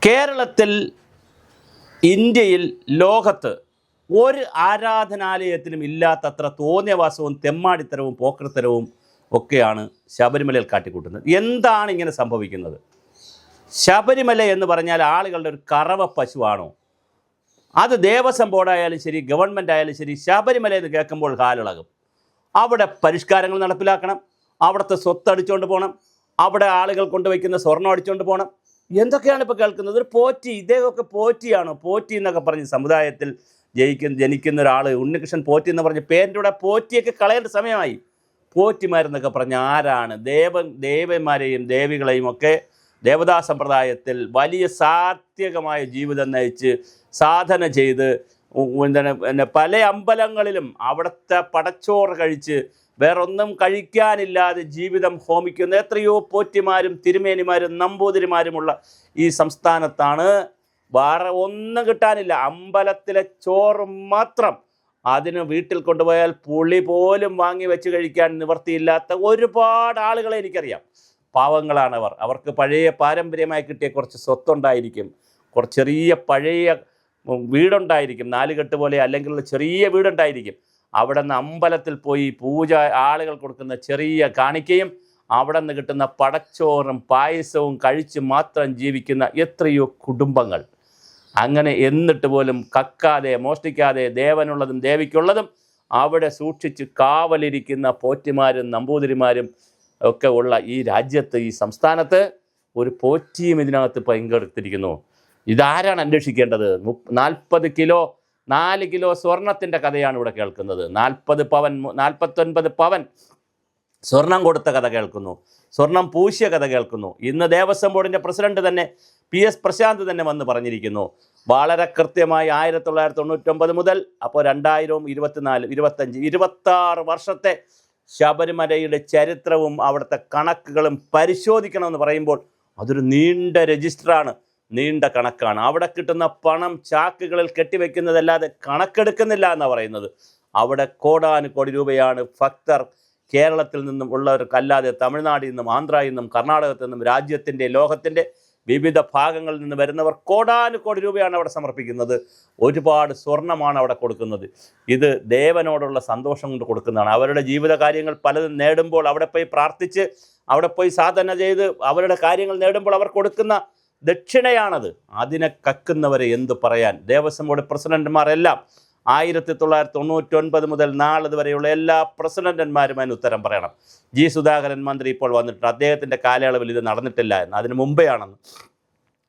കേരളത്തിൽ, ഇന്ത്യയിൽ, ലോകത്ത് ഒരു ആരാധനാലയത്തിലും ഇല്ലാത്തത്ര തോന്നിയവാസവും തെമ്മാടിത്തരവും പോക്കൃത്തരവും ഒക്കെയാണ് ശബരിമലയിൽ കാട്ടിക്കൂട്ടുന്നത്. എന്താണ് ഇങ്ങനെ സംഭവിക്കുന്നത്? ശബരിമല എന്ന് പറഞ്ഞാൽ ആളുകളുടെ ഒരു കറവ പശുവാണോ? അത് ദേവസ്വം ബോർഡായാലും ശരി, ഗവൺമെൻറ് ആയാലും ശരി, ശബരിമല എന്ന് കേൾക്കുമ്പോൾ കാലിളകും. അവിടെ പരിഷ്കാരങ്ങൾ നടപ്പിലാക്കണം, അവിടുത്തെ സ്വത്ത് അടിച്ചുകൊണ്ട് പോകണം, അവിടെ ആളുകൾ കൊണ്ടുവയ്ക്കുന്ന സ്വർണ്ണം അടിച്ചുകൊണ്ട് പോകണം. എന്തൊക്കെയാണ് ഇപ്പോൾ കേൾക്കുന്നത്? ഒരു പോറ്റി, ഇദ്ദേഹമൊക്കെ പോറ്റിയാണോ? പോറ്റി എന്നൊക്കെ പറഞ്ഞ് സമുദായത്തിൽ ജനിക്കുന്ന ഒരാൾ ഉണ്ണികൃഷ്ണൻ പോറ്റി എന്ന് പറഞ്ഞ് പേരിൻ്റെ കൂടെ പോറ്റിയൊക്കെ കളയേണ്ട സമയമായി. പോറ്റിമാരെന്നൊക്കെ പറഞ്ഞ ആരാണ്? ദേവന്മാരെയും ദേവികളെയും ഒക്കെ ദേവതാ സമ്പ്രദായത്തിൽ വലിയ സാത്വികമായ ജീവിതം നയിച്ച് സാധന ചെയ്ത് പല അമ്പലങ്ങളിലും അവിടുത്തെ പടച്ചോറ് കഴിച്ച് വേറൊന്നും കഴിക്കാനില്ലാതെ ജീവിതം ഹോമിക്കുന്ന എത്രയോ പോറ്റിമാരും തിരുമേനിമാരും നമ്പൂതിരിമാരുമുള്ള ഈ സംസ്ഥാനത്താണ് വേറെ ഒന്നും കിട്ടാനില്ല. അമ്പലത്തിലെ ചോറ് മാത്രം, അതിന് വീട്ടിൽ കൊണ്ടുപോയാൽ പുളി പോലും വാങ്ങി വെച്ച് കഴിക്കാൻ നിവൃത്തിയില്ലാത്ത ഒരുപാട് ആളുകളെ എനിക്കറിയാം. പാവങ്ങളാണവർ. അവർക്ക് പഴയ പാരമ്പര്യമായി കിട്ടിയ കുറച്ച് സ്വത്തുണ്ടായിരിക്കും, കുറച്ച് ചെറിയ പഴയ വീടുണ്ടായിരിക്കും, നാലുകെട്ട് പോലെ അല്ലെങ്കിൽ ചെറിയ വീടുണ്ടായിരിക്കും. അവിടെ നിന്ന് അമ്പലത്തിൽ പോയി പൂജ ആളുകൾ കൊടുക്കുന്ന ചെറിയ കാണിക്കയും അവിടെ നിന്ന് കിട്ടുന്ന പടച്ചോറും പായസവും കഴിച്ച് മാത്രം ജീവിക്കുന്ന എത്രയോ കുടുംബങ്ങൾ. അങ്ങനെ എന്നിട്ട് പോലും കക്കാതെ മോഷ്ടിക്കാതെ ദേവനുള്ളതും ദേവിക്കുള്ളതും അവിടെ സൂക്ഷിച്ച് കാവലിരിക്കുന്ന പോറ്റിമാരും നമ്പൂതിരിമാരും ഒക്കെ ഉള്ള ഈ രാജ്യത്ത്, ഈ സംസ്ഥാനത്ത് ഒരു പോറ്റിയും ഇതിനകത്ത് പങ്കെടുത്തിരിക്കുന്നു. ഇതാരാണ് അന്വേഷിക്കേണ്ടത്? 4 കിലോ സ്വർണത്തിൻ്റെ കഥയാണ് ഇവിടെ കേൾക്കുന്നത്. 49 പവൻ സ്വർണം കൊടുത്ത കഥ കേൾക്കുന്നു, സ്വർണം പൂശിയ കഥ കേൾക്കുന്നു. ഇന്ന് ദേവസ്വം ബോർഡിൻ്റെ പ്രസിഡന്റ് തന്നെ PS പ്രശാന്ത് തന്നെ വന്ന് പറഞ്ഞിരിക്കുന്നു, വളരെ കൃത്യമായി 1999 മുതൽ അപ്പോൾ 2024, 25, 26 വർഷത്തെ ശബരിമലയുടെ ചരിത്രവും അവിടുത്തെ കണക്കുകളും പരിശോധിക്കണമെന്ന് പറയുമ്പോൾ അതൊരു നീണ്ട രജിസ്റ്ററാണ്, നീണ്ട കണക്കാണ്. അവിടെ കിട്ടുന്ന പണം ചാക്കുകളിൽ കെട്ടിവെക്കുന്നതല്ലാതെ കണക്കെടുക്കുന്നില്ല എന്നാണ് പറയുന്നത്. അവിടെ കോടാനുകോടി രൂപയാണ് ഭക്തർ കേരളത്തിൽ നിന്നും ഉള്ളവർക്കല്ലാതെ തമിഴ്നാട്ടിൽ നിന്നും ആന്ധ്രയിൽ നിന്നും കർണാടകത്തിൽ നിന്നും രാജ്യത്തിൻ്റെ ലോകത്തിൻ്റെ വിവിധ ഭാഗങ്ങളിൽ നിന്ന് വരുന്നവർ കോടാനുകോടി രൂപയാണ് അവിടെ സമർപ്പിക്കുന്നത്. ഒരുപാട് സ്വർണ്ണമാണ് അവിടെ കൊടുക്കുന്നത്. ഇത് ദേവനോടുള്ള സന്തോഷം കൊണ്ട് കൊടുക്കുന്നതാണ്. അവരുടെ ജീവിത കാര്യങ്ങൾ പലതും നേടുമ്പോൾ അവിടെ പോയി പ്രാർത്ഥിച്ച് അവിടെ പോയി സാധന ചെയ്ത് അവരുടെ കാര്യങ്ങൾ നേടുമ്പോൾ അവർ കൊടുക്കുന്ന ദക്ഷിണയാണത്. അതിനെ കക്കുന്നവരെ എന്തു പറയാൻ? ദേവസ്വം ബോർഡ് പ്രസിഡന്റുമാരെല്ലാം 1999 മുതൽ നാളെ വരെയുള്ള എല്ലാ പ്രസിഡന്റന്മാരും അതിന് ഉത്തരം പറയണം. G. സുധാകരൻ മന്ത്രി ഇപ്പോൾ വന്നിട്ടുണ്ട്. അദ്ദേഹത്തിൻ്റെ കാലയളവിൽ ഇത് നടന്നിട്ടില്ല എന്ന്, അതിന് മുമ്പേ ആണെന്ന്.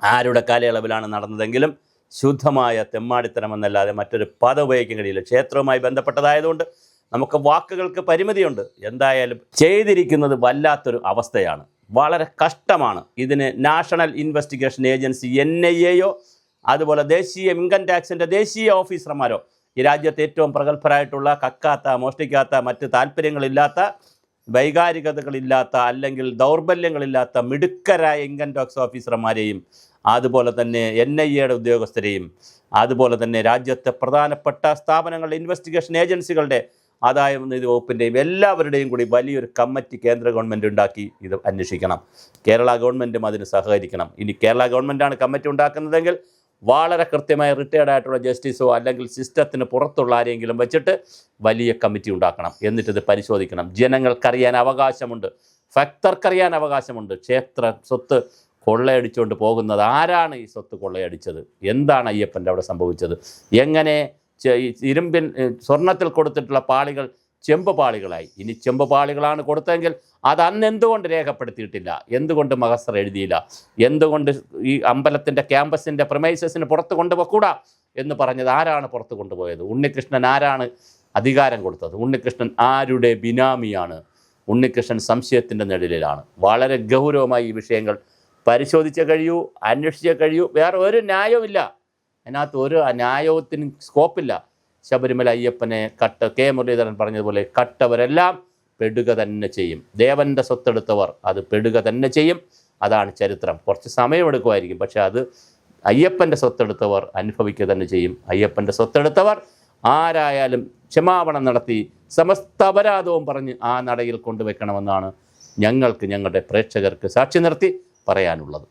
ആരുടെ കാലയളവിലാണ് നടന്നതെങ്കിലും ശുദ്ധമായ തെമ്മാടിത്തരമെന്നല്ലാതെ മറ്റൊരു പദം ഉപയോഗിക്കാൻ കഴിയില്ല. ക്ഷേത്രവുമായി ബന്ധപ്പെട്ടതായതുകൊണ്ട് നമുക്ക് വാക്കുകൾക്ക് പരിമിതിയുണ്ട്. എന്തായാലും ചെയ്തിരിക്കുന്നത് വല്ലാത്തൊരു അവസ്ഥയാണ്, വളരെ കഷ്ടമാണ്. ഇതിന് നാഷണൽ ഇൻവെസ്റ്റിഗേഷൻ ഏജൻസി NIA അതുപോലെ ദേശീയ ഇൻകം ടാക്സിൻ്റെ ദേശീയ ഓഫീസർമാരോ, ഈ രാജ്യത്ത് ഏറ്റവും പ്രഗത്ഭരായിട്ടുള്ള കക്കാത്ത മോഷ്ടിക്കാത്ത മറ്റ് താല്പര്യങ്ങളില്ലാത്ത വൈകാരികതകളില്ലാത്ത അല്ലെങ്കിൽ ദൗർബല്യങ്ങളില്ലാത്ത മിടുക്കരായ ഇൻകം ടാക്സ് ഓഫീസർമാരെയും അതുപോലെ തന്നെ NIA ഉദ്യോഗസ്ഥരെയും അതുപോലെ തന്നെ രാജ്യത്തെ പ്രധാനപ്പെട്ട സ്ഥാപനങ്ങളുടെ ഇൻവെസ്റ്റിഗേഷൻ ഏജൻസികളുടെ ആദായ നികുതി വകുപ്പിൻ്റെയും എല്ലാവരുടെയും കൂടി വലിയൊരു കമ്മിറ്റി കേന്ദ്ര ഗവൺമെൻറ് ഉണ്ടാക്കി ഇത് അന്വേഷിക്കണം. കേരള ഗവൺമെൻറ്റും അതിന് സഹകരിക്കണം. ഇനി കേരള ഗവൺമെൻറ്റാണ് കമ്മിറ്റി ഉണ്ടാക്കുന്നതെങ്കിൽ വളരെ കൃത്യമായി റിട്ടയർഡ് ആയിട്ടുള്ള ജസ്റ്റിസോ അല്ലെങ്കിൽ സിസ്റ്റത്തിന് പുറത്തുള്ള ആരെങ്കിലും വെച്ചിട്ട് വലിയ കമ്മിറ്റി ഉണ്ടാക്കണം. എന്നിട്ടിത് പരിശോധിക്കണം. ജനങ്ങൾക്കറിയാൻ അവകാശമുണ്ട്, ഭക്തർക്കറിയാൻ അവകാശമുണ്ട്. ക്ഷേത്ര സ്വത്ത് കൊള്ളയടിച്ചുകൊണ്ട് പോകുന്നത് ആരാണ്? ഈ സ്വത്ത് കൊള്ളയടിച്ചത് എന്താണ്? അയ്യപ്പൻ്റെ അവിടെ സംഭവിച്ചത് എങ്ങനെ? ഇരുമ്പിൻ സ്വർണത്തിൽ കൊടുത്തിട്ടുള്ള പാളികൾ ചെമ്പ് പാളികളായി. ഇനി ചെമ്പ് പാളികളാണ് കൊടുത്തതെങ്കിൽ അത് അന്ന് എന്തുകൊണ്ട് രേഖപ്പെടുത്തിയിട്ടില്ല? എന്തുകൊണ്ട് മഹസർ എഴുതിയില്ല? എന്തുകൊണ്ട് ഈ അമ്പലത്തിൻ്റെ ക്യാമ്പസിൻ്റെ പ്രമൈസസിന് പുറത്ത് കൊണ്ടുപോകൂടാ എന്ന് പറഞ്ഞത് ആരാണ് പുറത്ത് കൊണ്ടുപോയത്? ഉണ്ണികൃഷ്ണൻ ആരാണ് അധികാരം കൊടുത്തത്? ഉണ്ണികൃഷ്ണൻ ആരുടെ ബിനാമിയാണ്? ഉണ്ണികൃഷ്ണൻ സംശയത്തിൻ്റെ നിഴലിലാണ്. വളരെ ഗൗരവമായി ഈ വിഷയങ്ങൾ പരിശോധിച്ചേ കഴിയൂ, അന്വേഷിച്ചേ കഴിയൂ. വേറെ ഒരു ന്യായവുമില്ല, അതിനകത്ത് ഒരു ന്യായത്തിന് സ്കോപ്പില്ല. ശബരിമല അയ്യപ്പനെ K. മുരളീധരൻ പറഞ്ഞതുപോലെ കട്ടവരെല്ലാം പെടുക തന്നെ ചെയ്യും. ദേവൻ്റെ സ്വത്തെടുത്തവർ അത് പെടുക തന്നെ ചെയ്യും. അതാണ് ചരിത്രം. കുറച്ച് സമയമെടുക്കുമായിരിക്കും, പക്ഷേ അത് അയ്യപ്പൻ്റെ സ്വത്തെടുത്തവർ അനുഭവിക്കുക തന്നെ ചെയ്യും. അയ്യപ്പൻ്റെ സ്വത്തെടുത്തവർ ആരായാലും ക്ഷമാപണം നടത്തി സമസ്ത അപരാധവും പറഞ്ഞ് ആ നടയിൽ കൊണ്ടുവയ്ക്കണമെന്നാണ് ഞങ്ങൾക്ക് ഞങ്ങളുടെ പ്രേക്ഷകർക്ക് സാക്ഷി നിർത്തി പറയാനുള്ളത്.